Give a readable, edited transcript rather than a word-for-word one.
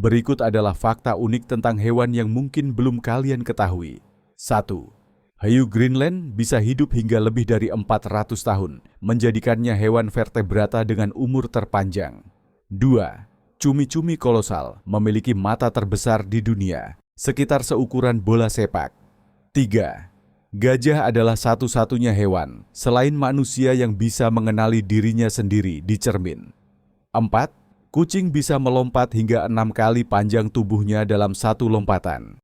Berikut adalah fakta unik tentang hewan yang mungkin belum kalian ketahui. 1. Hiu Greenland bisa hidup hingga lebih dari 400 tahun, menjadikannya hewan vertebrata dengan umur terpanjang. 2. Cumi-cumi kolosal memiliki mata terbesar di dunia, sekitar seukuran bola sepak. 3. Gajah adalah satu-satunya hewan selain manusia yang bisa mengenali dirinya sendiri di cermin. 4. Kucing bisa melompat hingga 6 kali panjang tubuhnya dalam satu lompatan.